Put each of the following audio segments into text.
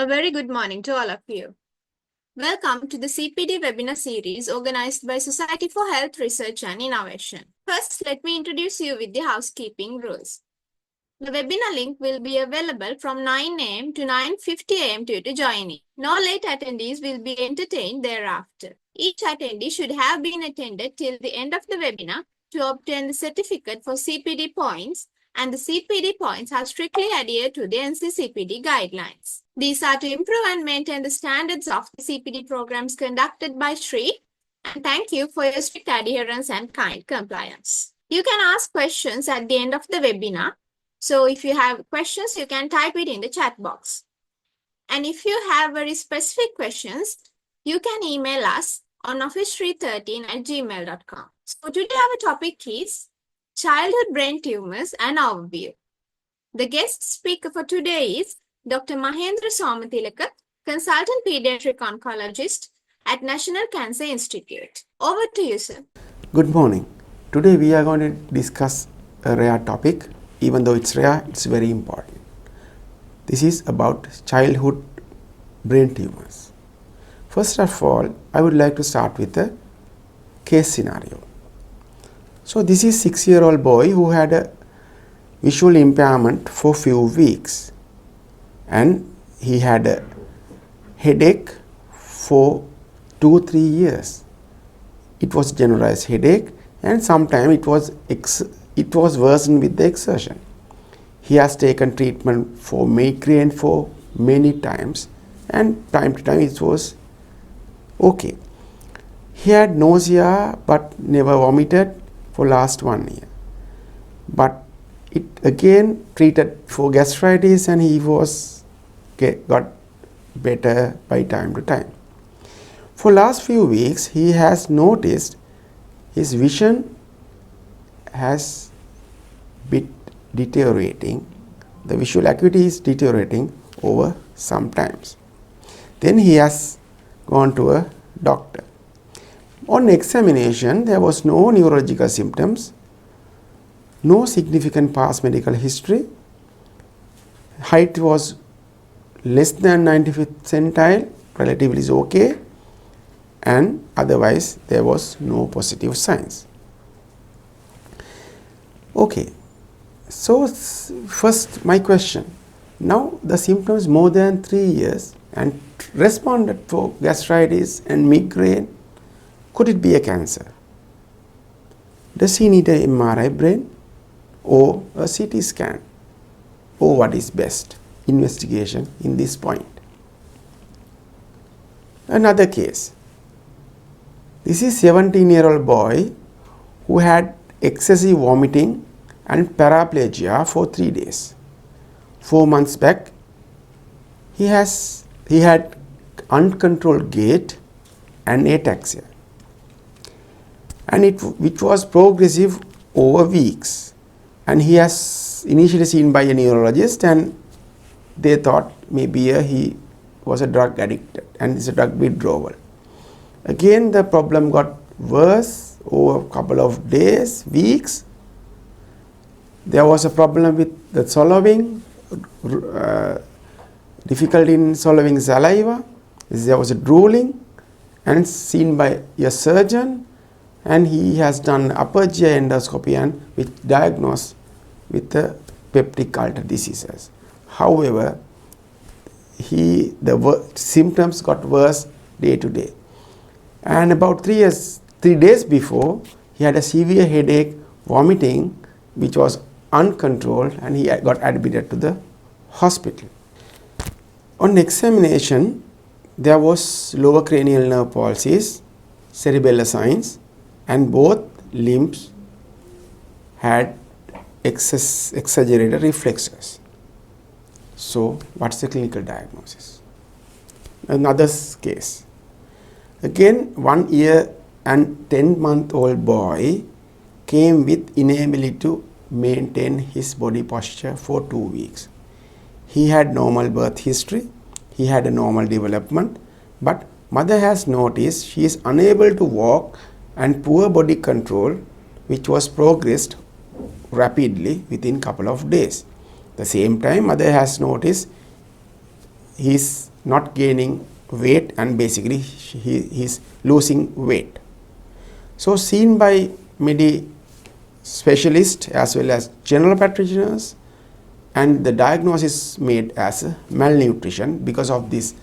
A very good morning to all of you. Welcome to the CPD webinar series organized by Society for Health Research and Innovation. First, let me introduce you with the housekeeping rules. The webinar link will be available from 9 a.m. to 9:50 a.m. due to joining. No late attendees will be entertained thereafter. Each attendee should have been attended till the end of the webinar to obtain the certificate for CPD points, and the CPD points are strictly adhered to the NCCPD guidelines. These are to improve and maintain the standards of the CPD programs conducted by Shri, and thank you for your strict adherence and kind compliance. You can ask questions at the end of the webinar. So if you have questions, you can type it in the chat box. And if you have very specific questions, you can email us on office313@gmail.com. So today our topic is childhood brain tumors and overview. The guest speaker for today is Dr. Mahendra Somathilaka, consultant pediatric oncologist at National Cancer Institute. Over to you, sir. Good morning. Today we are going to discuss a rare topic. Even though it's rare, it's very important. This is about childhood brain tumors. First of all, I would like to start with a case scenario. So this is 6-year-old boy who had a visual impairment for few weeks, and he had a headache for 2-3 years. It was generalized headache, and sometimes it was worsened with the exertion. He has taken treatment for migraine for many times, and time to time it was okay. He had nausea but never vomited for last 1 year. But it again treated for gastritis, and he got better by time to time. For last few weeks, he has noticed his vision has been deteriorating. The visual acuity is deteriorating over some times. Then he has gone to a doctor. On examination, there was no neurological symptoms, no significant past medical history. Height was less than 95th centile, relatively is okay, and otherwise there was no positive signs. Okay, so first my question, now the symptoms more than 3 years and responded for gastritis and migraine, could it be a cancer? Does he need an MRI brain or a CT scan, or what is best investigation in this point? Another case, this is 17-year-old boy who had excessive vomiting and paraplegia for 3 days. 4 months back, he had uncontrolled gait and ataxia, and which was progressive over weeks. And he has initially seen by a neurologist, and they thought maybe he was a drug addict and it's a drug withdrawal. Again, the problem got worse over a couple of days, weeks. There was a problem with the swallowing, difficulty in swallowing saliva. There was a drooling, and seen by a surgeon, and he has done upper GI endoscopy and which diagnosed with the peptic ulcer diseases. However, the symptoms got worse day to day. And about 3 days before, he had a severe headache, vomiting, which was uncontrolled, and he got admitted to the hospital. On examination, there was lower cranial nerve palsies, cerebellar signs, and both limbs had exaggerated reflexes. So, what's the clinical diagnosis? Another case. Again, 1 year and 10-month-old boy came with inability to maintain his body posture for 2 weeks. He had normal birth history, he had a normal development, but mother has noticed she is unable to walk and poor body control, which was progressed rapidly within couple of days. The same time, mother has noticed he is not gaining weight and basically he is losing weight. So seen by many specialists as well as general practitioners, and the diagnosis made as malnutrition. Because of this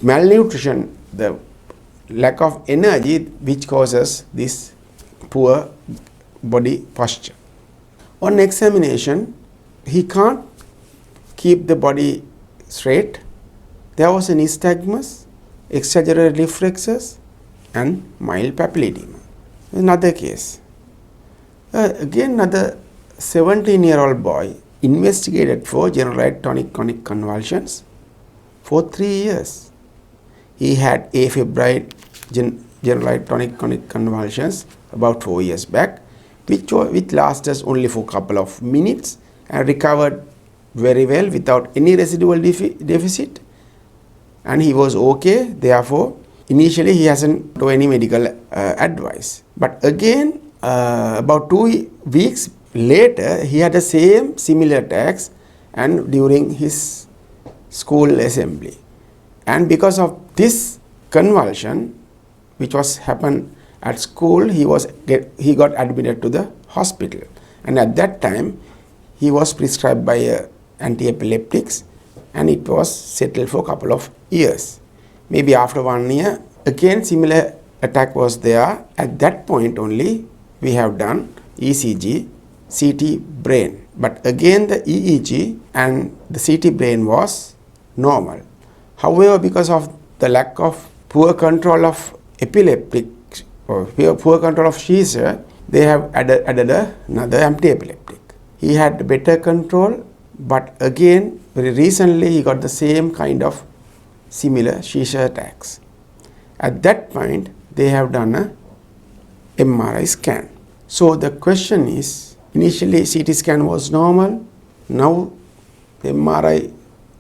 malnutrition, the lack of energy which causes this poor body posture. On examination, he can't keep the body straight. There was an nystagmus, exaggerated reflexes, and mild papilledema. Another case. Again, another 17-year-old boy investigated for generalized tonic-clonic convulsions for 3 years. He had afebrile generalized tonic-clonic convulsions about 4 years back, which lasted only for a couple of minutes and recovered very well without any residual deficit, and he was okay. Therefore, initially he hasn't got any medical advice. But again, about 2 weeks later, he had the same similar attacks and during his school assembly. And because of this convulsion, which was happened at school, he got admitted to the hospital. And at that time, he was prescribed by anti-epileptics, and it was settled for a couple of years. Maybe after 1 year, again similar attack was there. At that point only, we have done ECG, CT brain. But again the EEG and the CT brain was normal. However, because of the lack of poor control of epileptic or poor control of seizure, they have added another anti-epileptic. He had better control, but again very recently he got the same kind of similar seizure attacks. At that point, they have done a MRI scan. So the question is, initially CT scan was normal, now the MRI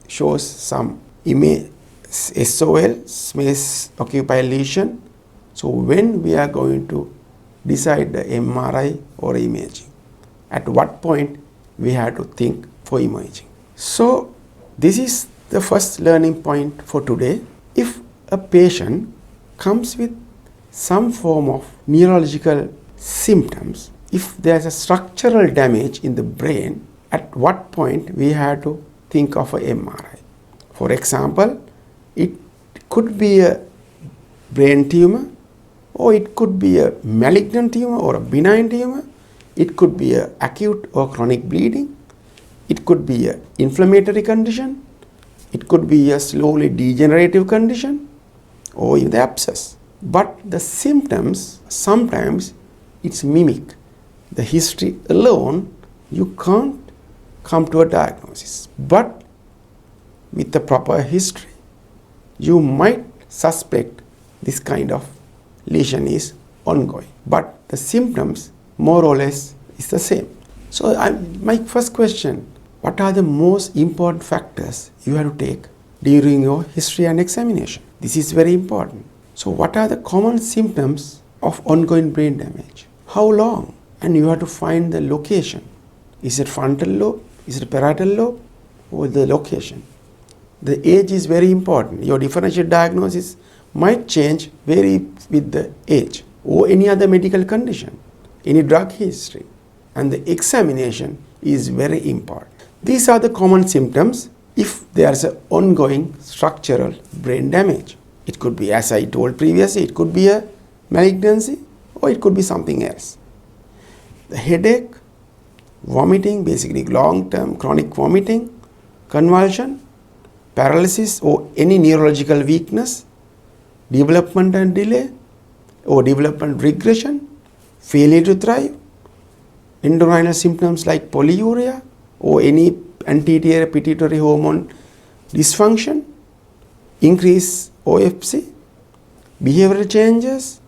shows some image, SOL, space occupied lesion. So when we are going to decide the MRI or imaging? At what point we have to think for imaging? So this is the first learning point for today. If a patient comes with some form of neurological symptoms, if there is a structural damage in the brain, at what point we have to think of a MRI? For example, it could be a brain tumor, or it could be a malignant tumor or a benign tumor. It could be an acute or chronic bleeding. It could be an inflammatory condition. It could be a slowly degenerative condition, or even the abscess. But the symptoms, sometimes it's mimic. The history alone, you can't come to a diagnosis. But with the proper history, you might suspect this kind of lesion is ongoing. But the symptoms more or less is the same. So my first question, what are the most important factors you have to take during your history and examination? This is very important. So what are the common symptoms of ongoing brain damage? How long? And you have to find the location. Is it frontal lobe? Is it parietal lobe? Or the location? The age is very important. Your differential diagnosis might change vary with the age or any other medical condition, any drug history. And the examination is very important. These are the common symptoms if there is an ongoing structural brain damage. It could be, as I told previously, it could be a malignancy or it could be something else. The headache, vomiting, basically long-term chronic vomiting, convulsion, paralysis or any neurological weakness, development and delay or development regression, failure to thrive, endocrine symptoms like polyuria or any anterior pituitary hormone dysfunction, increased OFC, behavioral changes,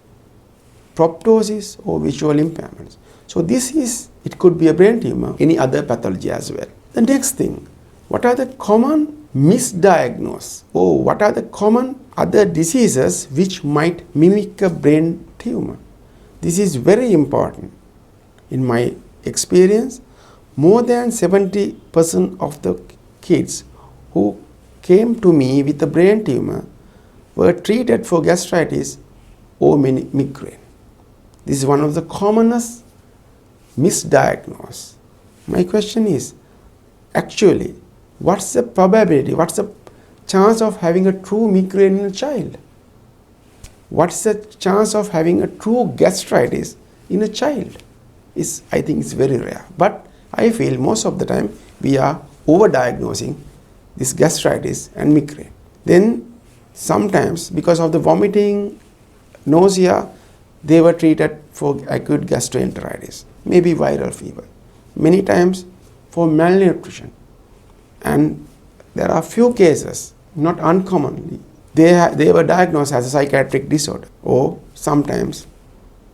proptosis or visual impairments. So this is, it could be a brain tumor, any other pathology as well. The next thing, what are the common misdiagnosed or what are the common other diseases which might mimic a brain tumor? This is very important. In my experience, more than 70% of the kids who came to me with a brain tumor were treated for gastritis or migraine. This is one of the commonest misdiagnosis. My question is, actually, what's the probability, what's the chance of having a true migraine in a child? What's the chance of having a true gastritis in a child? I think it's very rare. But I feel most of the time we are overdiagnosing this gastritis and migraine. Then sometimes because of the vomiting, nausea, they were treated for acute gastroenteritis, maybe viral fever. Many times for malnutrition. And there are few cases, not uncommonly, they were diagnosed as a psychiatric disorder, or sometimes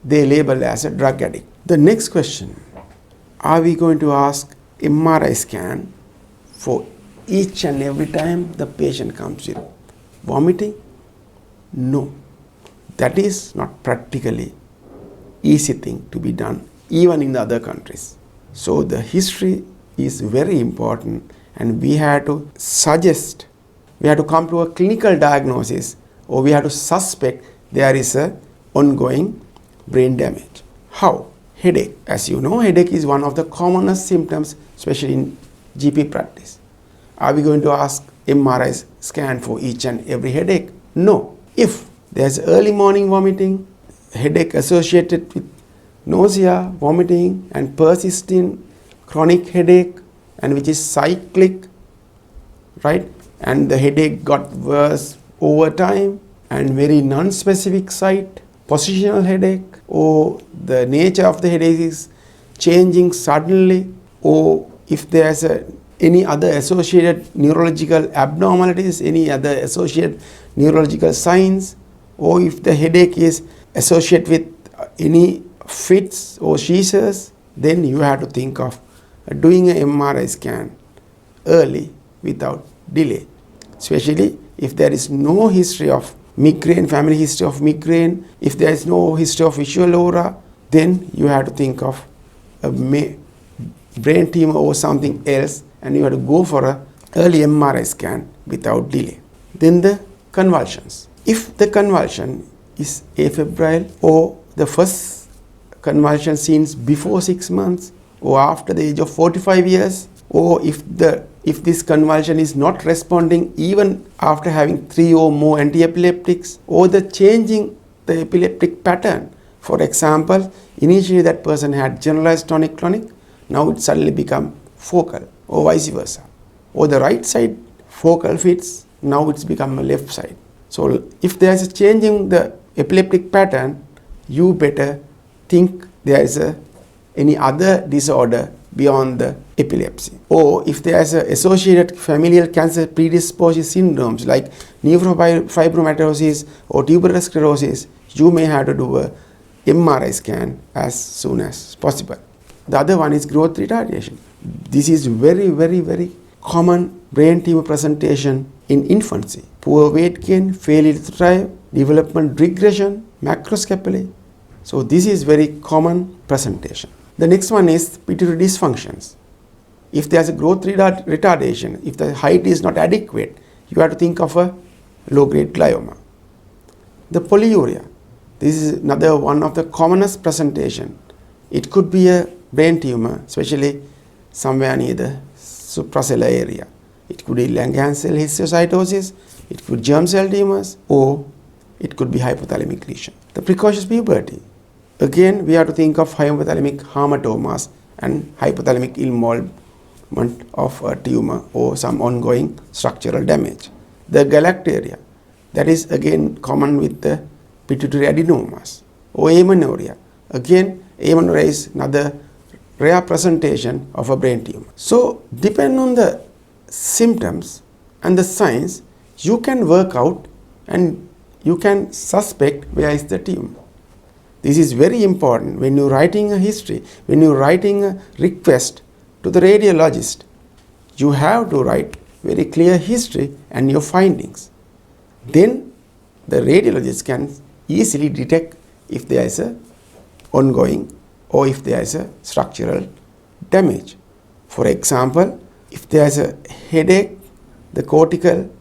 they label as a drug addict. The next question, are we going to ask MRI scan for each and every time the patient comes with vomiting? No. That is not practically easy thing to be done even in the other countries. So the history is very important, and we have to suggest, we have to come to a clinical diagnosis, or we have to suspect there is a ongoing brain damage. How? Headache. As you know, headache is one of the commonest symptoms, especially in GP practice. Are we going to ask MRI scan for each and every headache? No. If there's early morning vomiting, headache associated with nausea, vomiting, and persisting chronic headache, and which is cyclic, right? And the headache got worse over time and very non-specific site, positional headache, or the nature of the headache is changing suddenly, or if there's any other associated neurological abnormalities, any other associated neurological signs, or if the headache is associated with any fits or seizures, then you have to think of doing an MRI scan early without delay. Especially if there is no history of migraine, family history of migraine, if there is no history of visual aura, then you have to think of a brain tumor or something else, and you have to go for an early MRI scan without delay. Then the convulsions. If the convulsion is afebrile, or the first convulsion seen before 6 months, or after the age of 45 years, or if this convulsion is not responding even after having 3 or more anti-epileptics, or the changing the epileptic pattern. For example, initially that person had generalized tonic-clonic, now it suddenly become focal, or vice versa. Or the right side focal fits, now it's become a left side. So if there is a change in the epileptic pattern, you better think there is any other disorder beyond the epilepsy. Or if there is associated familial cancer predisposition syndromes like neurofibromatosis or tuberous sclerosis, you may have to do a MRI scan as soon as possible. The other one is growth retardation. This is very, very, very common brain tumor presentation in infancy. Poor weight gain, failure to thrive, development regression, macroscephaly. So this is very common presentation. The next one is pituitary dysfunctions. If there is a growth retardation, if the height is not adequate, you have to think of a low-grade glioma. The polyuria. This is another one of the commonest presentation. It could be a brain tumor, especially somewhere near the suprasellar area. It could be Langerhans cell histiocytosis, it could be germ cell tumors, or it could be hypothalamic lesion. The precocious puberty. Again, we have to think of hypothalamic hamartomas and hypothalamic involvement of a tumor or some ongoing structural damage. The galactaria, that is again common with the pituitary adenomas. Or amenorrhea. Again, amenorrhea is another rare presentation of a brain tumor. So, depending on the symptoms and the signs, you can work out and you can suspect where is the tumor. This is very important when you're writing a history, when you're writing a request to the radiologist. You have to write very clear history and your findings. Then the radiologist can easily detect if there is a ongoing or if there is a structural damage. For example, if there is a headache, the cortical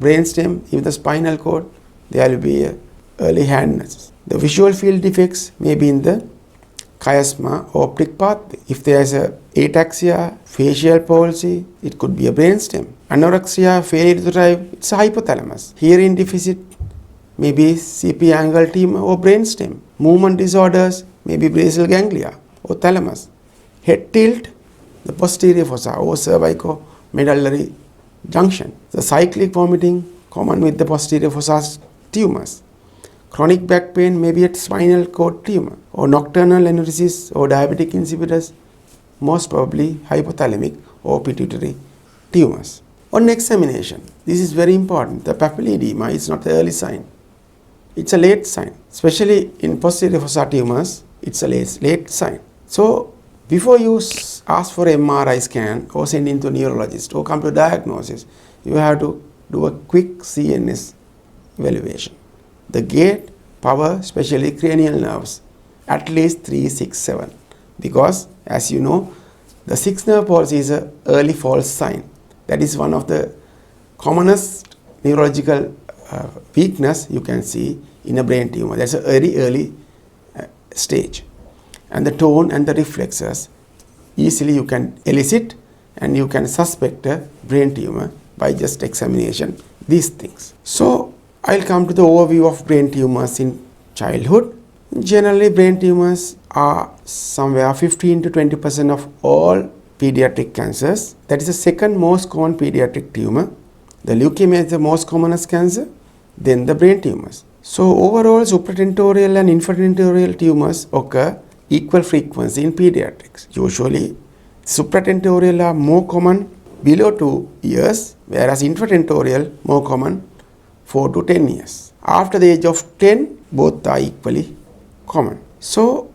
brainstem, even the spinal cord, there will be early handness. The visual field defects may be in the chiasma or optic pathway. If there is a ataxia, facial palsy, it could be a brainstem. Anorexia, failure to thrive, it's a hypothalamus. Hearing deficit, maybe CP angle tumor or brainstem. Movement disorders, maybe basal ganglia or thalamus. Head tilt, the posterior fossa or cervico-medullary junction. The cyclic vomiting, common with the posterior fossa tumors. Chronic back pain may be a spinal cord tumor, or nocturnal enuresis or diabetic insipidus, most probably hypothalamic or pituitary tumors. On examination, this is very important. The papilledema is not the early sign. It's a late sign. Especially in posterior fossa tumors, it's a late sign. So, before you ask for MRI scan or send into a neurologist or come to diagnosis, you have to do a quick CNS evaluation. The gait, power, especially cranial nerves, at least 3, 6, 7. Because, as you know, the 6th nerve palsy is an early false sign. That is one of the commonest neurological weakness you can see in a brain tumor. That's a very early stage. And the tone and the reflexes, easily you can elicit and you can suspect a brain tumor by just examination, these things. So, I'll come to the overview of brain tumors in childhood. Generally, brain tumors are somewhere 15 to 20% of all pediatric cancers. That is the second most common pediatric tumor. The leukemia is the most commonest cancer, then the brain tumors. So, overall, supratentorial and infratentorial tumors occur equal frequency in pediatrics. Usually, supratentorial are more common below 2 years, whereas infratentorial more common 4 to 10 years. After the age of 10, both are equally common. So,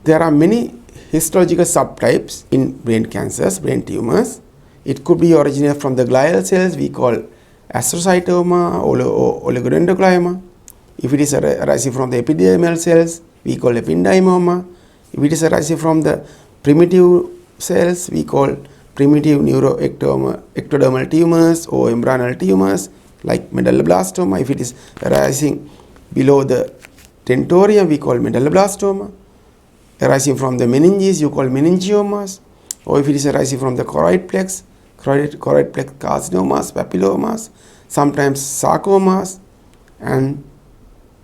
there are many histological subtypes in brain cancers, brain tumors. It could be originated from the glial cells, we call astrocytoma or oligodendroglioma. If it is arising from the epidermal cells, we call ependymoma. If it is arising from the primitive cells, we call primitive neuroectodermal tumors or embryonal tumors like medulloblastoma. If it is arising below the tentorium, we call medulloblastoma. Arising from the meninges, you call meningiomas. Or if it is arising from the choroid plex carcinomas, papillomas, sometimes sarcomas, and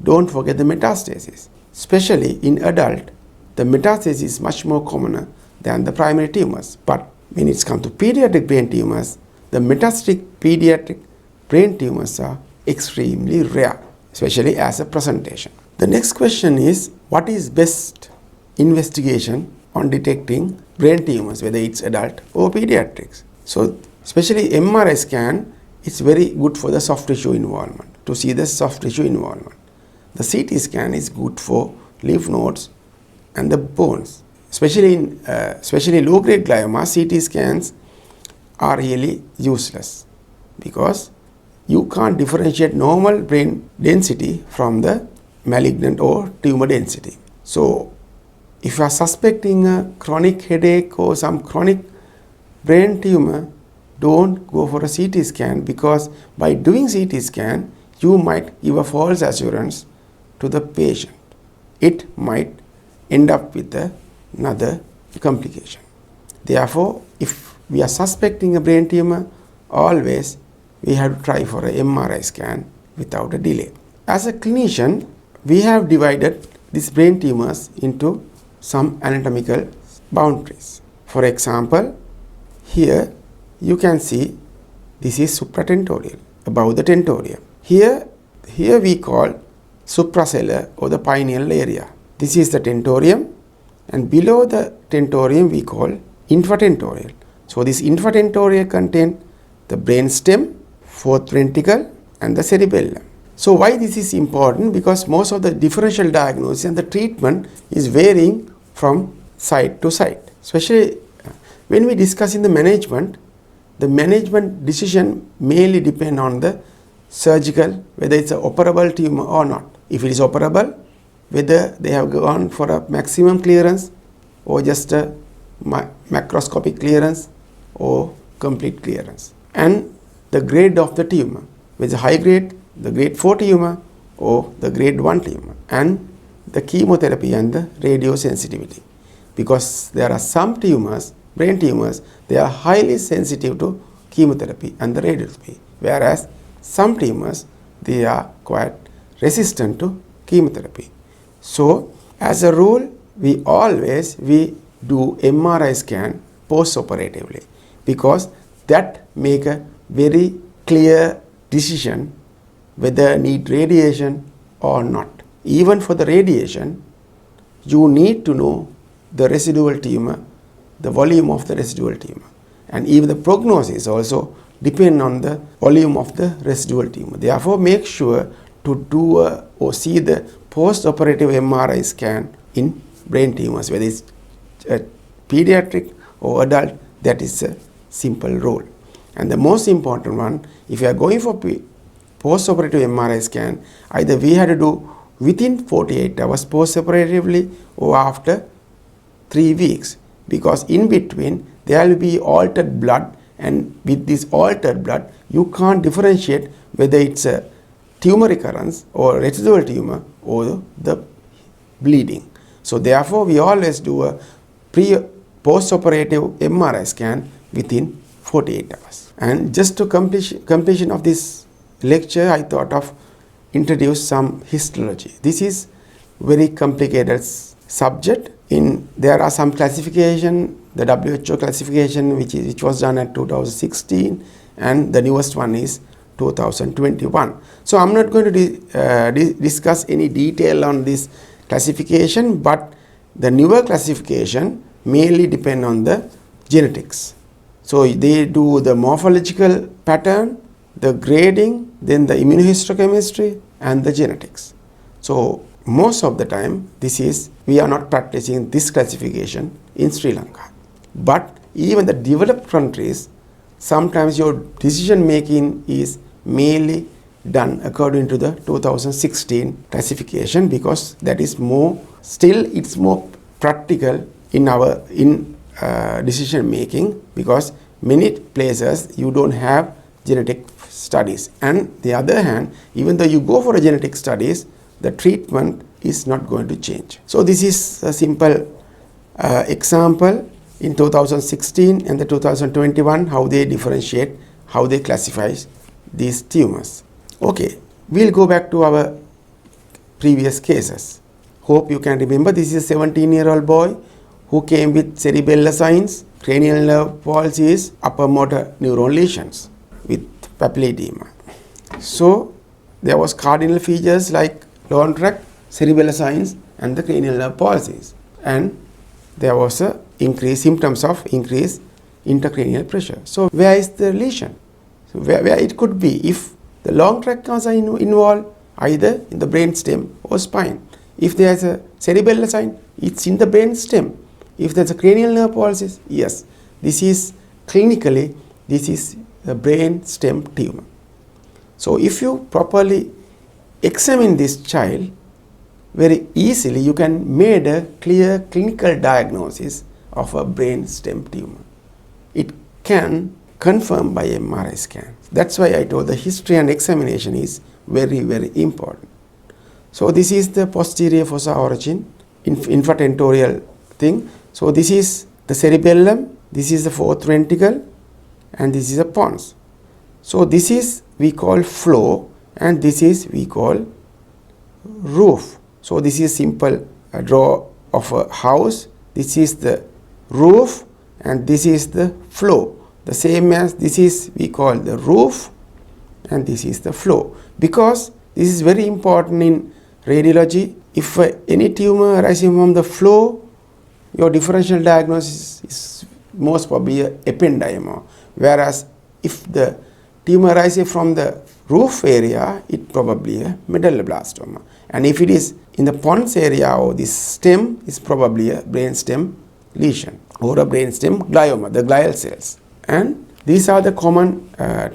don't forget the metastasis. Especially in adult, the metastasis is much more commoner than the primary tumors. But when it comes to pediatric brain tumors, the metastatic pediatric brain tumors are extremely rare, especially as a presentation. The next question is, what is best investigation on detecting brain tumors, whether it's adult or pediatrics? So, especially MRI scan, it's very good for the soft tissue involvement, to see the soft tissue involvement. The CT scan is good for lymph nodes and the bones. Especially in low-grade glioma, CT scans are really useless because you can't differentiate normal brain density from the malignant or tumor density. So, if you are suspecting a chronic headache or some chronic brain tumor, don't go for a CT scan, because by doing CT scan, you might give a false assurance to the patient. It might end up with another complication. Therefore, if we are suspecting a brain tumor, always we have to try for an MRI scan without a delay. As a clinician, we have divided these brain tumors into some anatomical boundaries. For example, here you can see this is supratentorial, above the tentorium. Here we call suprasellar or the pineal area. This is the tentorium, and below the tentorium we call infratentorial. So this infratentorial contains the brainstem, fourth ventricle, and the cerebellum. So why this is important? Because most of the differential diagnosis and the treatment is varying from site to site. Especially when we discuss in the management decision mainly depend on the surgical, whether it's an operable tumor or not. If it is operable, whether they have gone for a maximum clearance or just a macroscopic clearance or complete clearance, and the grade of the tumor. whether it's high grade, the grade 4 tumor or the grade 1 tumor, and the chemotherapy and the radiosensitivity. Because there are some tumors, brain tumors, they are highly sensitive to chemotherapy and the radiotherapy, whereas some tumors, they are quite resistant to chemotherapy. So as a rule, we do MRI scan post-operatively, because that make a very clear decision whether need radiation or not. Even for the radiation, you need to know the residual tumor, the volume of the residual tumor, and even the prognosis also depend on the volume of the residual tumor. Therefore, make sure to do or see the post-operative MRI scan in brain tumors, whether it's pediatric or adult. That is a simple rule. And the most important one, if you are going for post-operative MRI scan, either we had to do within 48 hours post-operatively or after 3 weeks, because in between there will be altered blood, and with this altered blood you can't differentiate whether it's a tumor recurrence or residual tumor or the bleeding. So therefore we always do a post-operative MRI scan within 48 hours. And just to completion of this lecture, I thought of introduce some histology. This is very complicated subject. There are some classification, the WHO classification which was done at 2016, and the newest one is 2021. So I'm not going to discuss any detail on this classification, but the newer classification mainly depend on the genetics. So they do the morphological pattern, the grading, then the immunohistochemistry and the genetics. So most of the time we are not practicing this classification in Sri Lanka. But even the developed countries, sometimes your decision making is mainly done according to the 2016 classification, because that is it's more practical in our decision making, because many places you don't have genetic studies. And the other hand, even though you go for a genetic studies, the treatment is not going to change. So this is a simple example in 2016 and the 2021, how they differentiate, how they classify these tumors. Okay, we'll go back to our previous cases. Hope you can remember, this is a 17-year-old boy who came with cerebellar signs, cranial nerve palsies, upper motor neuron lesions with papilledema. So there was cardinal features like lone tract, cerebellar signs and the cranial nerve palsies, and there was a symptoms of increased intracranial pressure. So where is the lesion? So where it could be, if the long tract are involved, either in the brain stem or spine. If there is a cerebellar sign, it's in the brain stem. If there's a cranial nerve palsy, yes, this is clinically, this is a brain stem tumor. So if you properly examine this child, very easily you can make a clear clinical diagnosis of a brain stem tumor. It can confirm by MRI scan. That's why I told the history and examination is very, very important. So this is the posterior fossa origin, infratentorial thing. So this is the cerebellum, this is the fourth ventricle, and this is a pons. So this is we call floor, and this is we call roof. So this is simple draw of a house. This is the roof and this is the floor. The same as this is we call the roof and this is the floor. Because this is very important in radiology. If any tumor arising from the floor, your differential diagnosis is most probably a ependyma. Whereas if the tumor arises from the roof area, it probably a medulloblastoma. And if it is in the pons area or this stem, is probably a brainstem lesion or a brainstem glioma, the glial cells. And these are the common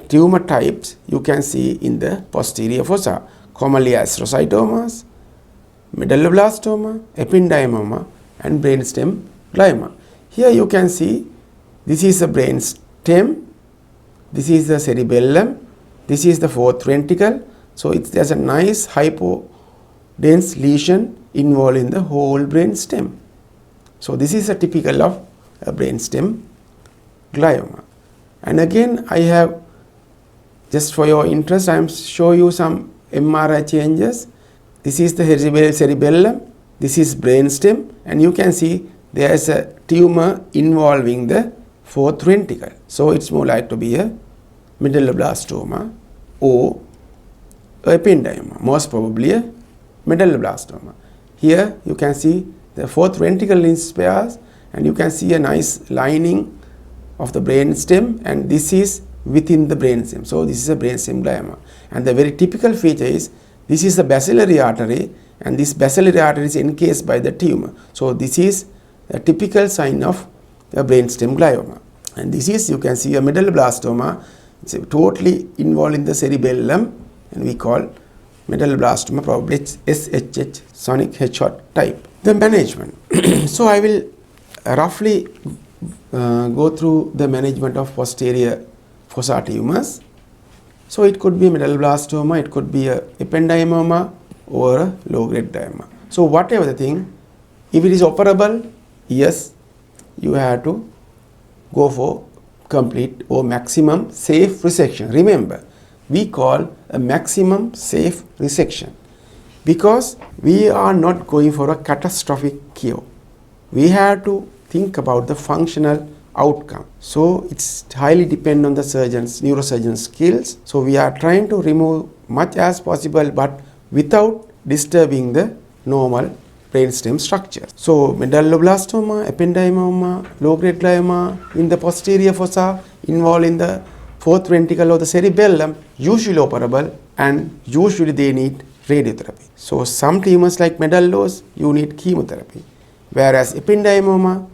tumor types you can see in the posterior fossa, commonly astrocytomas, medulloblastoma, ependymoma, and brainstem glioma. Here you can see this is a brainstem, this is the cerebellum, This is the fourth ventricle. So there's a nice hypodense lesion involved in the whole brain stem. So this is a typical of a brainstem glioma. And again, I have, just for your interest, I am show you some MRI changes. This is the cerebellum, this is brainstem, and you can see there is a tumor involving the fourth ventricle. So it's more like to be a medulloblastoma or ependymoma, most probably a medulloblastoma. Here you can see the fourth ventricle is spares, and you can see a nice lining of the brainstem, and this is within the brainstem. So this is a brainstem glioma, and the very typical feature is this is the bacillary artery, and this bacillary artery is encased by the tumor. So this is a typical sign of a brainstem glioma. And this is, you can see, a medulloblastoma. It's totally involved in the cerebellum, and we call medulloblastoma probably SHH, sonic hedgehog type. The management. So I will roughly go through the management of posterior fossa tumors. So it could be a medulloblastoma, it could be a ependymoma or a low-grade glioma. So whatever the thing, if it is operable, yes, you have to go for complete or maximum safe resection. Remember, we call a maximum safe resection because we are not going for a catastrophic cure. We have to think about the functional outcome. So it's highly depend on the neurosurgeon's skills. So we are trying to remove much as possible, but without disturbing the normal brainstem structure. So medulloblastoma, ependymoma, low-grade glioma in the posterior fossa involved in the fourth ventricle or the cerebellum, usually operable, and usually they need radiotherapy. So some tumors like medullos, you need chemotherapy, whereas ependymoma,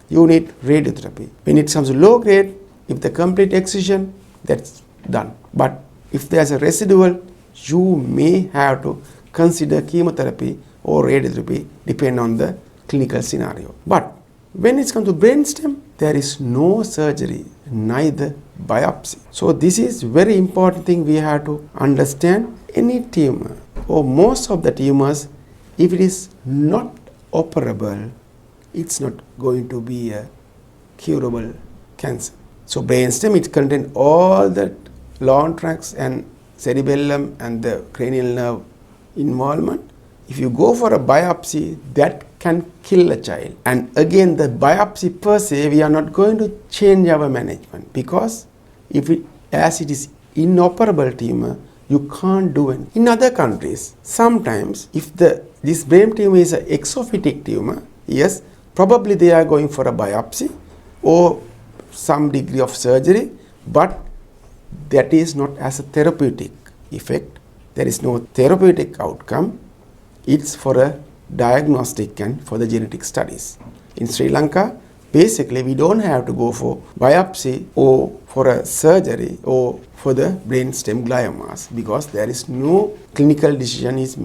you need radiotherapy. When it comes to low grade, if the complete excision, that's done. But if there's a residual, you may have to consider chemotherapy or radiotherapy, depending on the clinical scenario. But when it comes to brainstem, there is no surgery, neither biopsy. So this is very important thing we have to understand. Any tumor or most of the tumors, if it is not operable, it's not going to be a curable cancer. So brainstem, it contains all the long tracts and cerebellum and the cranial nerve involvement. If you go for a biopsy, that can kill a child. And again, the biopsy per se, we are not going to change our management, because as it is inoperable tumor, you can't do it. In other countries, sometimes if this brain tumor is an exophytic tumor, yes, probably they are going for a biopsy or some degree of surgery, but that is not as a therapeutic effect. There is no therapeutic outcome. It's for a diagnostic and for the genetic studies. In Sri Lanka, basically we don't have to go for biopsy or for a surgery or for the brainstem gliomas, because there is no clinical decision is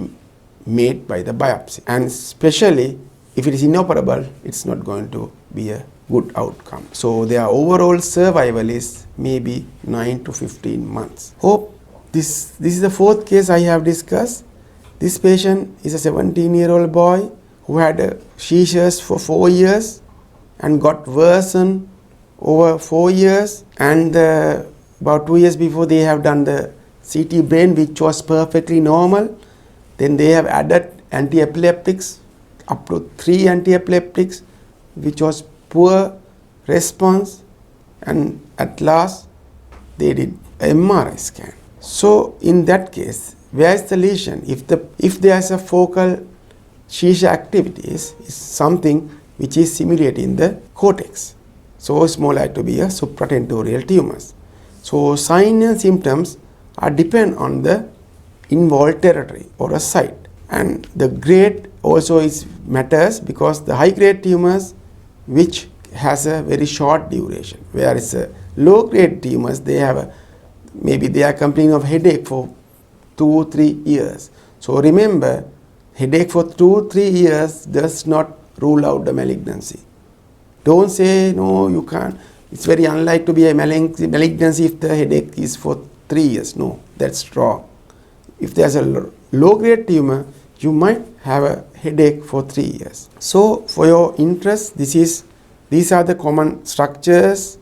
made by the biopsy. And especially if it is inoperable, it's not going to be a good outcome. So their overall survival is maybe 9 to 15 months. Hope this is the fourth case I have discussed. This patient is a 17-year-old boy who had seizures for 4 years and got worsened over 4 years, and about 2 years before they have done the CT brain, which was perfectly normal. Then they have added anti-epileptics, up to 3 anti-epileptics, which was poor response, and at last they did an MRI scan. So in that case, where is the lesion? If there is a focal seizure activities, is something which is simulating the cortex. So it's more like to be a supratentorial tumors. So signs and symptoms are depend on the involved territory or a site, and the grade also matters, because the high grade tumors which has a very short duration, whereas low grade tumors, maybe they are complaining of headache for 2-3 years. So remember, headache for 2-3 years does not rule out the malignancy. Don't say no, you can't. It's very unlikely to be a malignancy if the headache is for 3 years. No, that's wrong. If there's a low-grade tumor, you might have a headache for 3 years. So, for your interest, these are the common structures.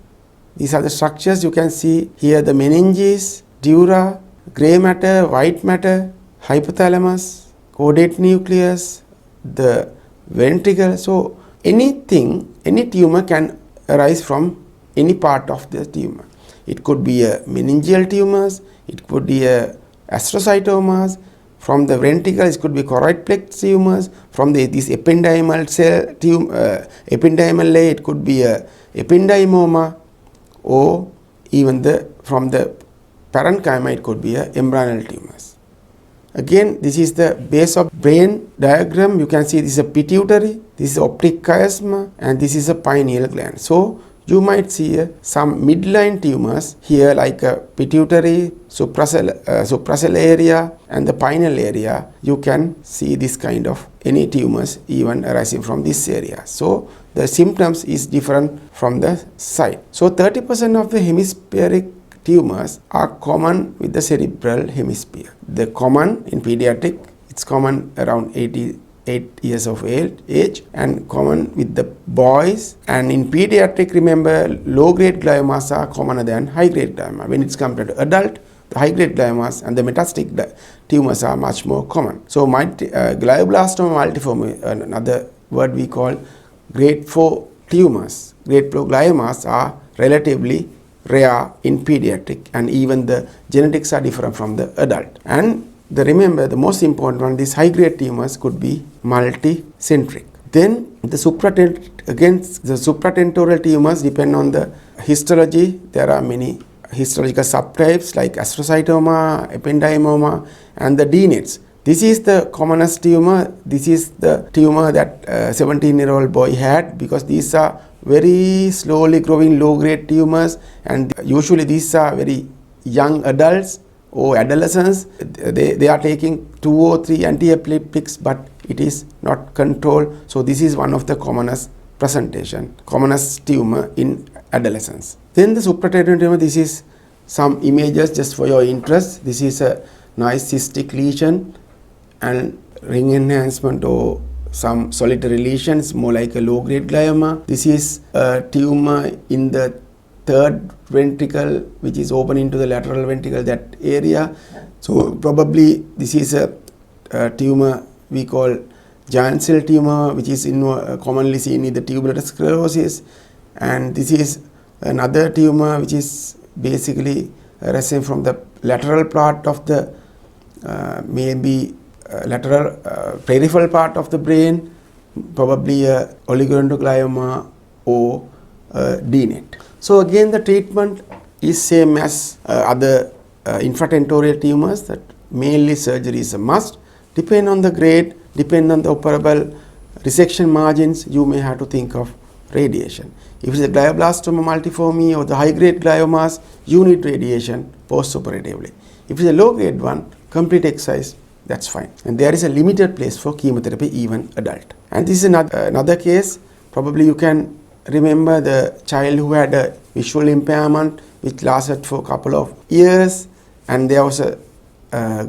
These are the structures you can see here: the meninges, dura, grey matter, white matter, hypothalamus, caudate nucleus, the ventricle. So, any tumor can arise from any part of the tumor. It could be a meningeal tumors, it could be a astrocytomas. From the ventricle, it could be choroid plex tumors. From this ependymal ependymal layer, it could be a ependymoma, or even from the parenchyma, it could be a embryonal tumors. Again, this is the base of brain diagram. You can see this is a pituitary, this is optic chiasma, and this is a pineal gland. So, you might see some midline tumors here, like a pituitary, supracell area, and the pineal area. You can see this kind of any tumors even arising from this area. So, the symptoms is different from the side. So, 30% of the hemispheric tumors are common with the cerebral hemisphere. The common in pediatric, it's common around 88 years of age, and common with the boys. And in pediatric, remember, low-grade gliomas are commoner than high-grade glioma. When it's compared to adult, the high-grade gliomas and the metastatic tumors are much more common. So, glioblastoma multiforme, another word we call grade 4 tumors, grade 4 gliomas are relatively rare in pediatric, and even the genetics are different from the adult. And remember, the most important one, these high-grade tumors could be multicentric. Then the supratentorial tumors depend on the histology. There are many histological subtypes like astrocytoma, ependymoma, and the DNETs. This is the commonest tumor. This is the tumor that a 17-year-old boy had, because these are very slowly growing low-grade tumors, and usually these are very young adults or adolescents. They are taking 2 or 3 anti-epileptics, but it is not controlled. So this is one of the commonest tumor in adolescents. Then the supratentorial tumor, this is some images just for your interest. This is a nice cystic lesion and ring enhancement or some solitary lesions, more like a low-grade glioma. This is a tumor in the third ventricle, which is open into the lateral ventricle, that area. So probably this is a tumor we call giant cell tumor, which is commonly seen in the tuberous sclerosis. And this is another tumor which is basically arising from the lateral part of the lateral peripheral part of the brain, probably a oligodendroglioma or DNET. So again, the treatment is same as other infratentorial tumors, that mainly surgery is a must. Depend on the grade, depend on the operable resection margins, you may have to think of radiation. If it's a glioblastoma multiforme or the high-grade gliomas, you need radiation post-operatively. If it's a low-grade one, complete exercise, that's fine. And there is a limited place for chemotherapy, even adult. And this is another case. Probably you can remember the child who had a visual impairment which lasted for a couple of years, and there was a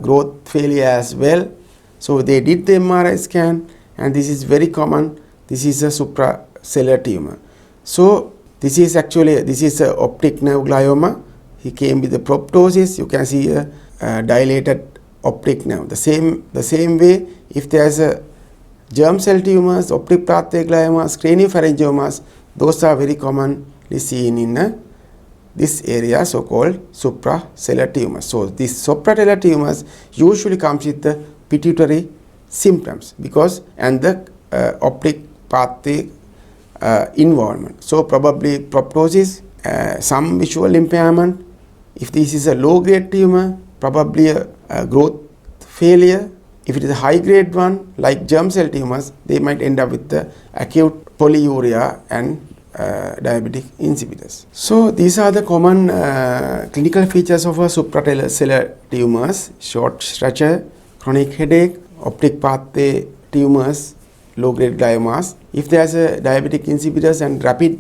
growth failure as well. So they did the MRI scan, and this is very common. This is a supracellular tumor. So this is a optic nerve glioma. He came with the proptosis. You can see a dilated optic nerve. The same way, if there is a germ cell tumors, optic pathway gliomas, craniopharyngiomas, those are very commonly seen in this area, so-called supracellular tumors. So these supracellular tumors usually comes with the pituitary symptoms and the optic pathway involvement. So probably proptosis, some visual impairment. If this is a low-grade tumor, probably a growth failure. If it is a high-grade one, like germ cell tumors, they might end up with the acute polyuria and diabetic insipidus. So these are the common clinical features of a supracellular tumors: short stature, chronic headache, optic pathway tumors, low-grade gliomas. If there is a diabetic insipidus and rapid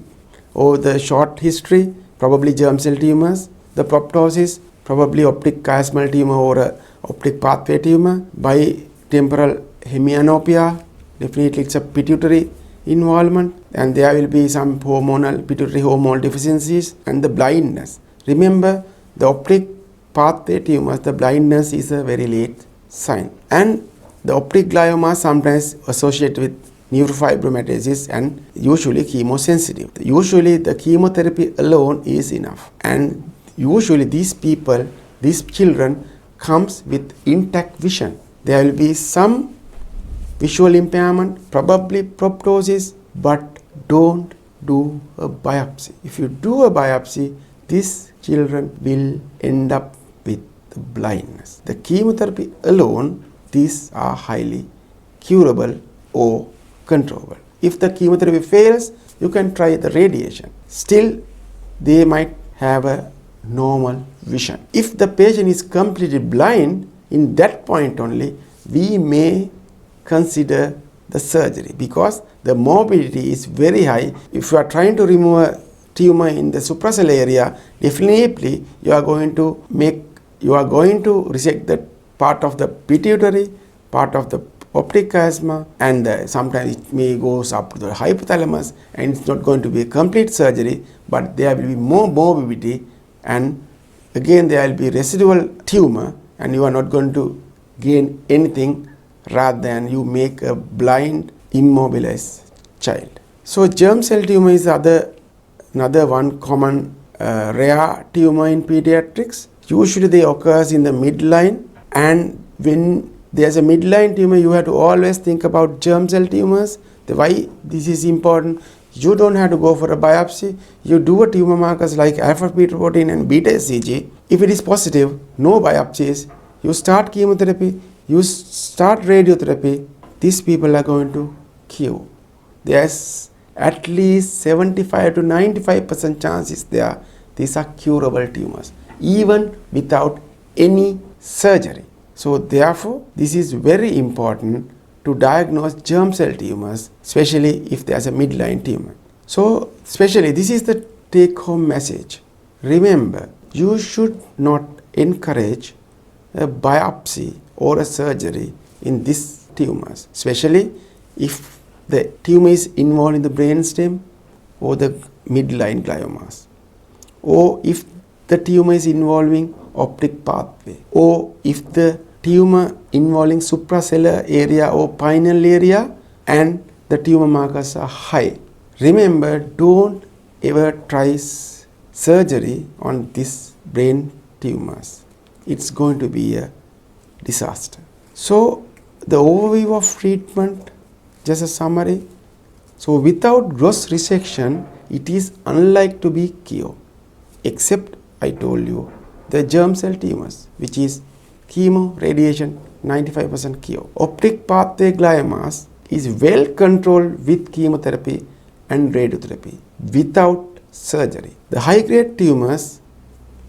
or the short history, probably germ cell tumors. The proptosis, probably optic chiasmal tumor or a optic pathway tumor, bitemporal hemianopia, definitely it's a pituitary involvement, and there will be some pituitary hormonal deficiencies, and the blindness. Remember, the optic pathway tumors, the blindness is a very late sign, and the optic glioma sometimes associated with neurofibromatosis and usually chemosensitive. Usually the chemotherapy alone is enough, and usually these children comes with intact vision. There will be some visual impairment, probably proptosis, but don't do a biopsy. If you do a biopsy, these children will end up with blindness. The chemotherapy alone, these are highly curable or controllable. If the chemotherapy fails, you can try the radiation. Still, they might have a normal vision. If the patient is completely blind, in that point only, we may consider the surgery, because the morbidity is very high. If you are trying to remove a tumor in the supracell area, definitely you are going to resect that part of the pituitary, part of the optic chiasma, and sometimes it may goes up to the hypothalamus, and it's not going to be a complete surgery, but there will be more morbidity, and again there will be residual tumor, and you are not going to gain anything rather than you make a blind, immobilized child. So germ cell tumor is another one common rare tumor in pediatrics. Usually they occurs in the midline, and when there's a midline tumor, you have to always think about germ cell tumors. Why this is important? You don't have to go for a biopsy. You do a tumor markers like alpha-fetoprotein and beta-HCG. If it is positive, no biopsies. You start chemotherapy, you start radiotherapy. These people are going to cure. There's at least 75 to 95% chances there. These are curable tumors, even without any surgery. So therefore, this is very important to diagnose germ cell tumors, especially if there's a midline tumor. So especially this is the take-home message. Remember, you should not encourage a biopsy or a surgery in these tumors, especially if the tumor is involved in the brainstem or the midline gliomas, or if the tumor is involving optic pathway, or if the tumor involving supracellular area or pineal area and the tumor markers are high. Remember, don't ever try surgery on these brain tumors. It's going to be a disaster. So the overview of treatment, just a summary. So without gross resection, it is unlikely to be cured, except I told you the germ cell tumors, which is chemo, radiation, 95% cure. Optic pathway gliomas is well controlled with chemotherapy and radiotherapy without surgery. The high-grade tumors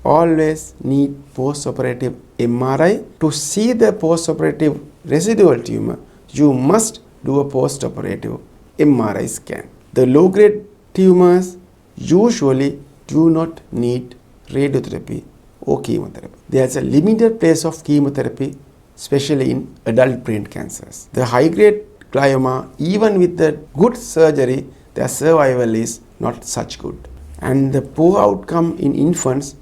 always need post-operative MRI. To see the post-operative residual tumor, you must do a post-operative MRI scan. The low-grade tumors usually do not need radiotherapy or chemotherapy. There is a limited place of chemotherapy, especially in adult brain cancers. The high-grade glioma, even with the good surgery, their survival is not such good. And the poor outcome in infants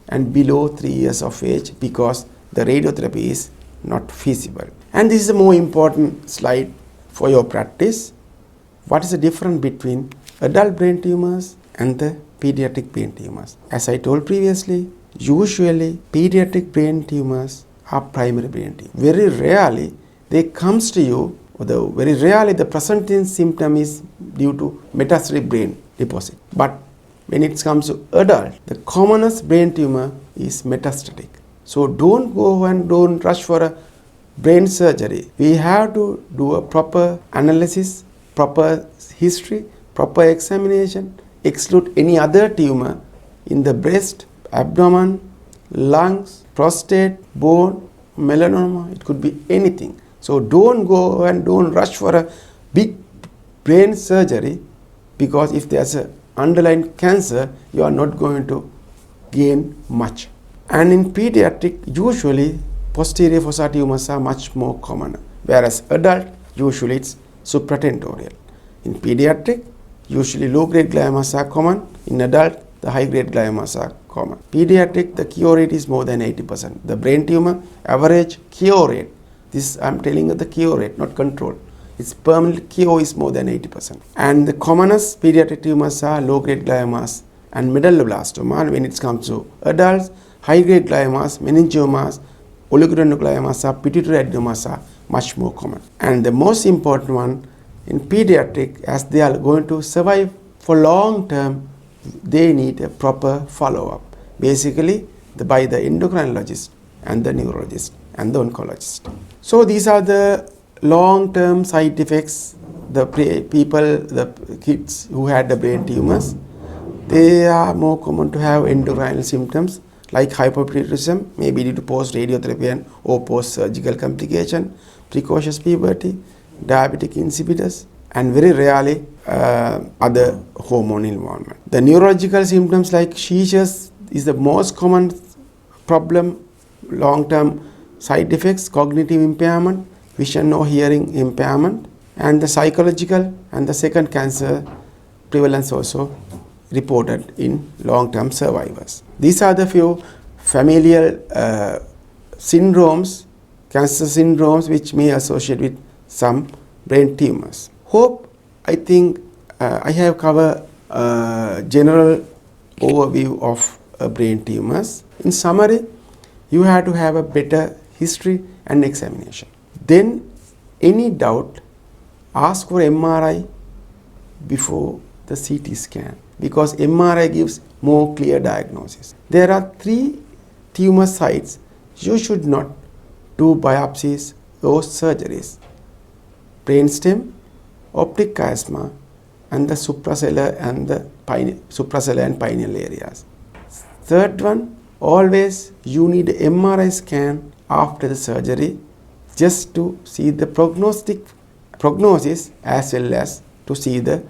and below 3 years of age, because the radiotherapy is not feasible. And this is a more important slide for your practice. What is the difference between adult brain tumors and the pediatric brain tumors? As I told previously, usually pediatric brain tumors are primary brain tumors. Very rarely they comes to you, very rarely the presenting symptom is due to metastatic brain deposit. But when it comes to adult, the commonest brain tumor is metastatic. So don't go and don't rush for a brain surgery. We have to do a proper analysis, proper history, proper examination, exclude any other tumor in the breast, abdomen, lungs, prostate, bone, melanoma. It could be anything. So don't go and don't rush for a big brain surgery, because if there's a underlying cancer, you are not going to gain much. And in pediatric, usually posterior fossa tumors are much more common, whereas adult, usually it's supratentorial. In pediatric, usually low-grade gliomas are common. In adult, the high-grade gliomas are common. Pediatric, the cure rate is more than 80%. The brain tumor average cure rate, this I'm telling you the cure rate, not control. Its permanent cure is more than 80%. And the commonest pediatric tumors are low-grade gliomas and medulloblastoma. And when it comes to adults, high-grade gliomas, meningiomas, oligodendrogliomas, pituitary adenomas are much more common. And the most important one in pediatric, as they are going to survive for long term, they need a proper follow-up. Basically, by the endocrinologist and the neurologist and the oncologist. So these are the long-term side effects. The kids who had the brain tumors, they are more common to have endocrinal symptoms like hypopituitarism, maybe due to post-radiotherapy or post-surgical complication, precocious puberty, diabetic insipidus, and very rarely other hormone involvement. The neurological symptoms like seizures is the most common problem, long-term side effects, cognitive impairment, vision or hearing impairment, and the psychological and the second cancer prevalence also reported in long-term survivors. These are the few familial syndromes, cancer syndromes, which may associate with some brain tumors. I think I have covered a general overview of brain tumors. In summary, you have to have a better history and examination. Then, any doubt, ask for MRI before the CT scan, because MRI gives more clear diagnosis. There are 3 tumor sites you should not do biopsies or surgeries: brainstem, optic chiasma, and the suprasellar and pineal areas. Third one, always you need MRI scan after the surgery just to see the prognosis as well as to see the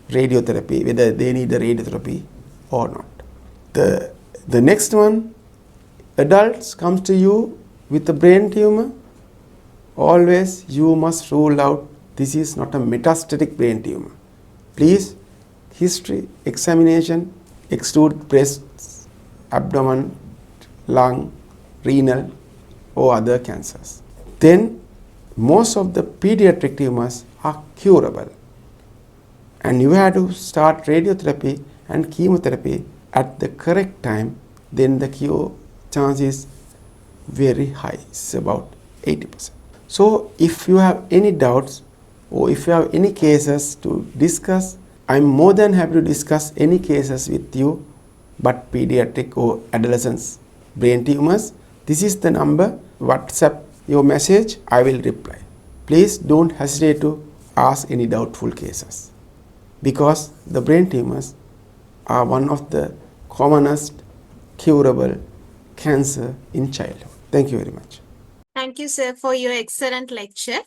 radiotherapy, whether they need the radiotherapy or not. The next one, adults comes to you with a brain tumor, always you must rule out this is not a metastatic brain tumor. Please, history, examination, exclude breasts, abdomen, lung, renal or other cancers. Then most of the pediatric tumors are curable, and you have to start radiotherapy and chemotherapy at the correct time. Then the cure chance is very high, it's about 80%. So if you have any doubts or if you have any cases to discuss, I'm more than happy to discuss any cases with you, but pediatric or adolescents brain tumors. This is the number, WhatsApp your message, I will reply. Please don't hesitate to ask any doubtful cases, because the brain tumors are one of the commonest curable cancer in childhood. Thank you very much. Thank you, sir, for your excellent lecture.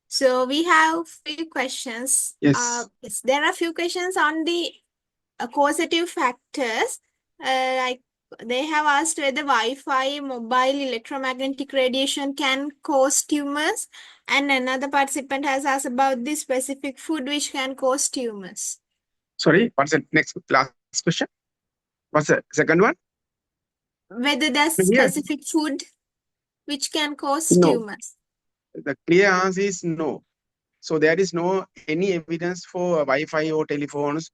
So we have few questions. Yes. Yes, there are few questions on the causative factors. Like they have asked whether Wi-Fi, mobile, electromagnetic radiation can cause tumors, and another participant has asked about the specific food which can cause tumors. Sorry, what's the last question? What's the second one? Whether there's Yes. specific food which can cause No. tumors. The clear answer is no. So there is no any evidence for Wi-Fi or telephones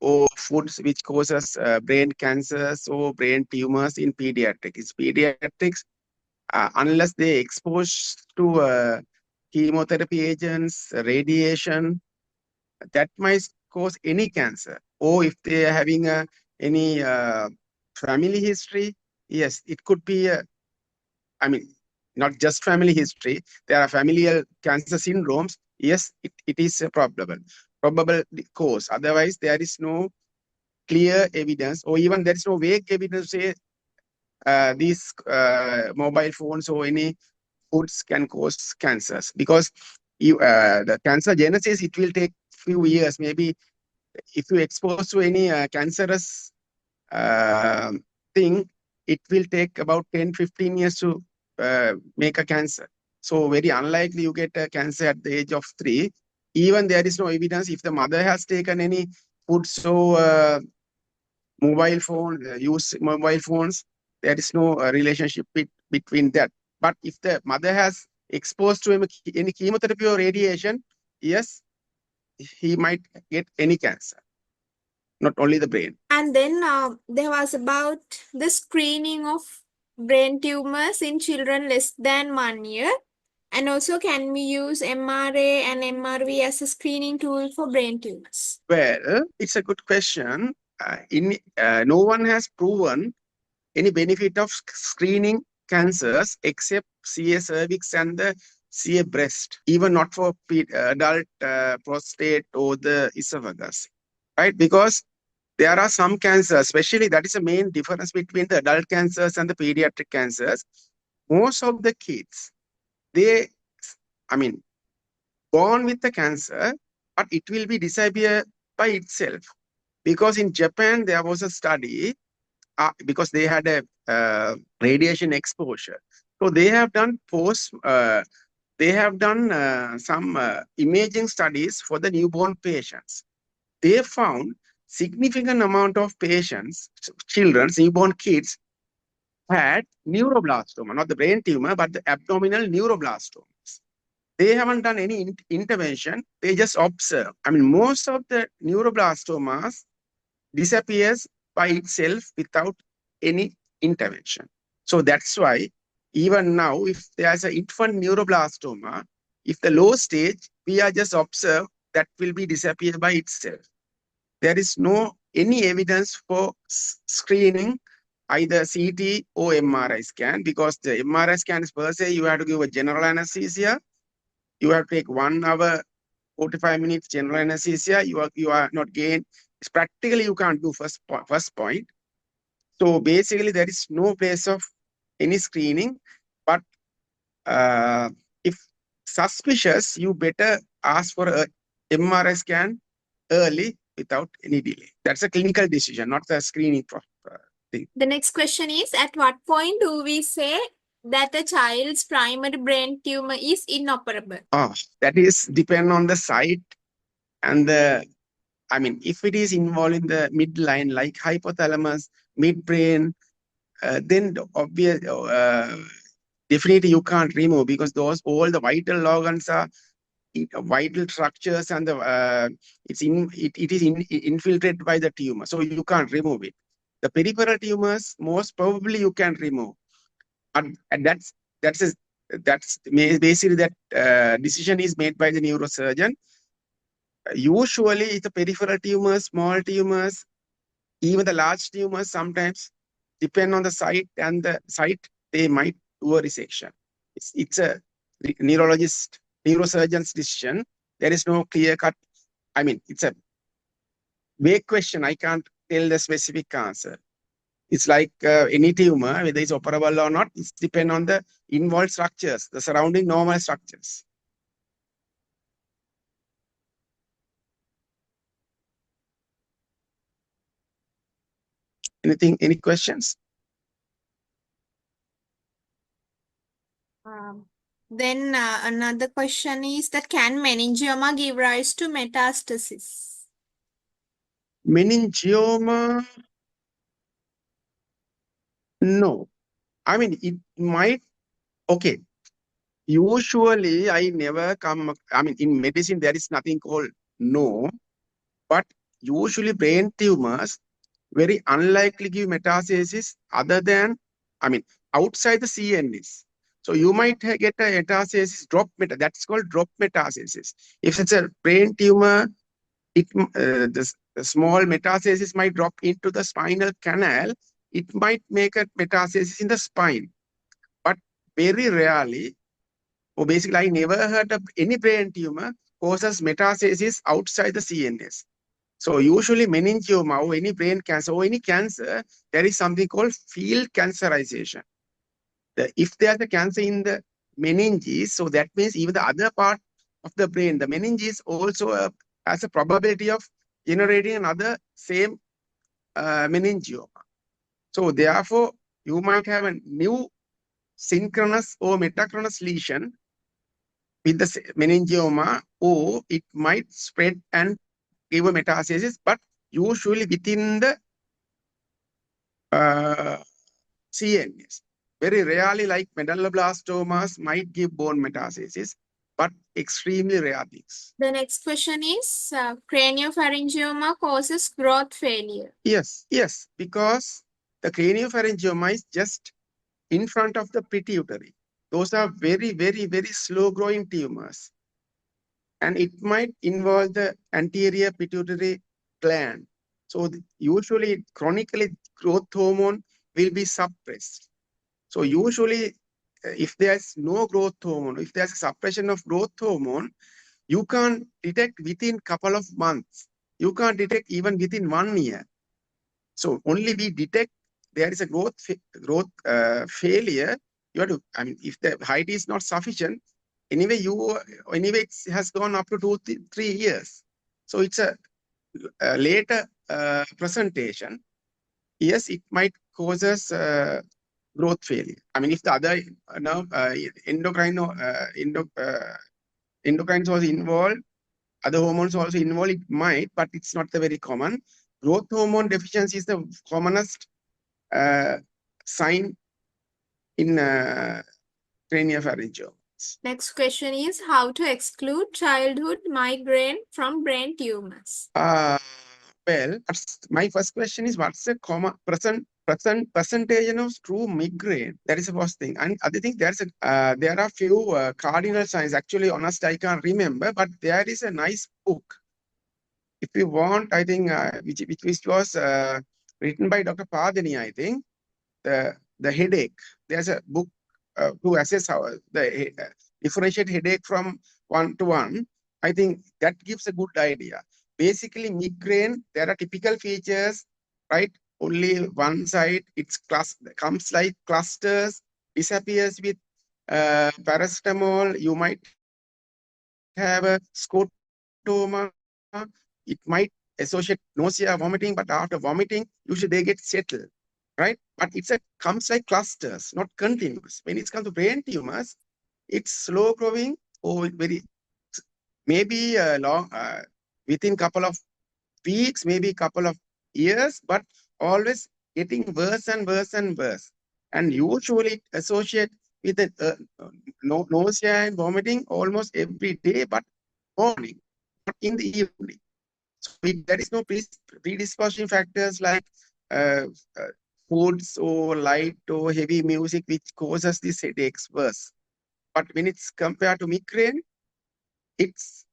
or foods which causes brain cancers or brain tumors in pediatrics. It's pediatrics, unless they exposed to chemotherapy agents, radiation, that might cause any cancer. Or if they are having any family history, yes, it could be I mean, not just family history, there are familial cancer syndromes. Yes, it is a probable cause. Otherwise, there is no clear evidence, or even there is no vague evidence to say these mobile phones or any foods can cause cancers, because the cancer genesis, it will take few years. Maybe if you expose to any cancerous thing, it will take about 10-15 years to make a cancer. So very unlikely you get a cancer at the age of 3. Even there is no evidence if the mother has taken any food, so mobile phone, use mobile phones, there is no relationship between that. But if the mother has exposed to any chemotherapy or radiation, yes, he might get any cancer, not only the brain. And then there was about the screening of brain tumors in children less than 1 year. And also, can we use MRA and MRV as a screening tool for brain tumors? Well, it's a good question. No one has proven any benefit of screening cancers except CA cervix and the CA breast, even not for adult prostate or the esophagus, right? Because there are some cancers, especially that is the main difference between the adult cancers and the pediatric cancers. Most of the kids, they, I mean, born with the cancer, but it will be disappear by itself. Because in Japan, there was a study, because they had a radiation exposure. So they have done some imaging studies for the newborn patients. They found significant amount of patients, children, newborn kids, had neuroblastoma, not the brain tumor, but the abdominal neuroblastomas. They haven't done any intervention. They just observe. I mean, most of the neuroblastomas disappears by itself without any intervention. So that's why even now, if there's an infant neuroblastoma, if the low stage, we are just observe, that will be disappear by itself. There is no any evidence for screening either CT or MRI scan, because the MRI scan is per se, you have to give a general anesthesia. You have to take 1 hour, 45 minutes general anesthesia. You are not gained. It's practically you can't do first point. So basically there is no place of any screening, but if suspicious, you better ask for a MRI scan early without any delay. That's a clinical decision, not the screening thing. The next question is, at what point do we say that a child's primary brain tumor is inoperable? That is depend on the site and the, I mean, if it is involved in the midline, like hypothalamus, midbrain, then obvious, definitely you can't remove, because all the vital organs are vital structures, and it is infiltrated by the tumor, so you can't remove it. The peripheral tumors, most probably you can remove, and that's basically that decision is made by the neurosurgeon. Usually, the peripheral tumors, small tumors, even the large tumors, sometimes depend on the site, and the site they might do a resection. It's a neurosurgeon's decision. There is no clear cut. I mean, it's a vague question. I can't tell the specific answer. It's like any tumor, whether it's operable or not, it depends on the involved structures, the surrounding normal structures. Any questions? Then another question is that, can meningioma give rise to metastasis? Meningioma, no. I mean, it might, okay. Usually, I never come, I mean, in medicine, there is nothing called no, but usually brain tumors very unlikely give metastasis other than, I mean, outside the CNS. So you might get a metastasis, that's called drop metastasis. If it's a brain tumor, the small metastasis might drop into the spinal canal. It might make a metastasis in the spine. But very rarely, or basically I never heard of any brain tumor causes metastasis outside the CNS. So usually meningioma or any brain cancer or any cancer, there is something called field cancerization. If there's a cancer in the meninges, so that means even the other part of the brain, the meninges also has a probability of generating another same meningioma. So therefore, you might have a new synchronous or metachronous lesion with the meningioma, or it might spread and give a metastasis, but usually within the CNS. Very rarely, like medulloblastomas, might give bone metastasis, but extremely rare things. The next question is craniopharyngioma causes growth failure. Yes, yes, because the craniopharyngioma is just in front of the pituitary. Those are very, very, very slow growing tumors. And it might involve the anterior pituitary gland. So usually, chronically, growth hormone will be suppressed. So usually, if there's no growth hormone, if there's a suppression of growth hormone, you can't detect within couple of months. You can't detect even within 1 year. So only we detect there is a growth failure. You have to, I mean, if the height is not sufficient, anyway it has gone up to 2-3 years. So it's a later presentation. Yes, it might causes growth failure. I mean, if the other endocrines was involved, other hormones also involved, it might, but it's not the very common. Growth hormone deficiency is the commonest sign in craniopharyngioma. Next question is how to exclude childhood migraine from brain tumors. Well, my first question is what's the percentage of true migraine? That is the first thing. And other thing, there are few cardinal signs. Actually, honest, I can't remember, but there is a nice book. If you want, I think, which was written by Dr. Padani, I think, the headache. There's a book to assess how the differentiate headache from 1 to 1. I think that gives a good idea. Basically, migraine, there are typical features, right? Only one side, comes like clusters, disappears with paracetamol. You might have a scotoma. It might associate nausea, vomiting, but after vomiting, usually they get settled, right? But comes like clusters, not continuous. When it comes to brain tumors, it's slow growing or maybe long, within couple of weeks, maybe couple of years, but always getting worse and worse and worse. And usually associate with nausea and vomiting almost every day, but morning, not in the evening. So there is no predisposing factors like foods or light or heavy music which causes these headaches worse. But when it's compared to migraine, it's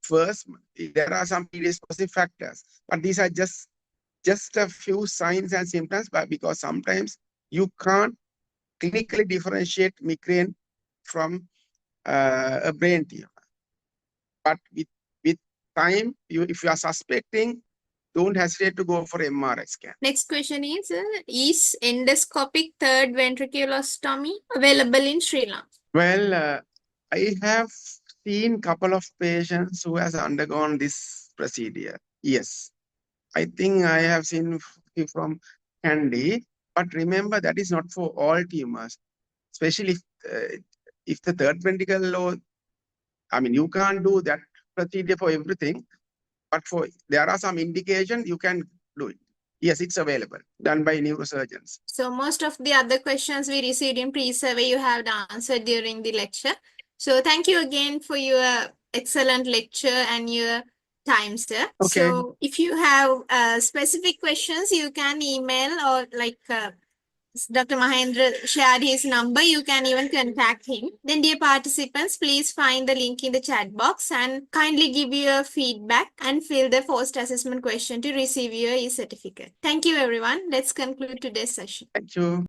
first, there are some predisposing factors, but these are just a few signs and symptoms, but because sometimes you can't clinically differentiate migraine from a brain tumor. But with time, if you are suspecting, don't hesitate to go for MRI scan. Next question is endoscopic third ventriculostomy available in Sri Lanka? Well, I have seen couple of patients who has undergone this procedure. Yes, I think I have seen from Candy, but remember that is not for all tumors, especially if the third ventricle, or I mean, you can't do that procedure for everything, but there are some indications you can do it. Yes, it's available, done by neurosurgeons. So most of the other questions we received in pre-survey you have answered during the lecture. So thank you again for your excellent lecture and your time, sir. Okay. So if you have specific questions, you can email or like Dr. Mahendra shared his number. You can even contact him. Then, dear participants, please find the link in the chat box and kindly give your feedback and fill the post assessment question to receive your e-certificate. Thank you, everyone. Let's conclude today's session. Thank you.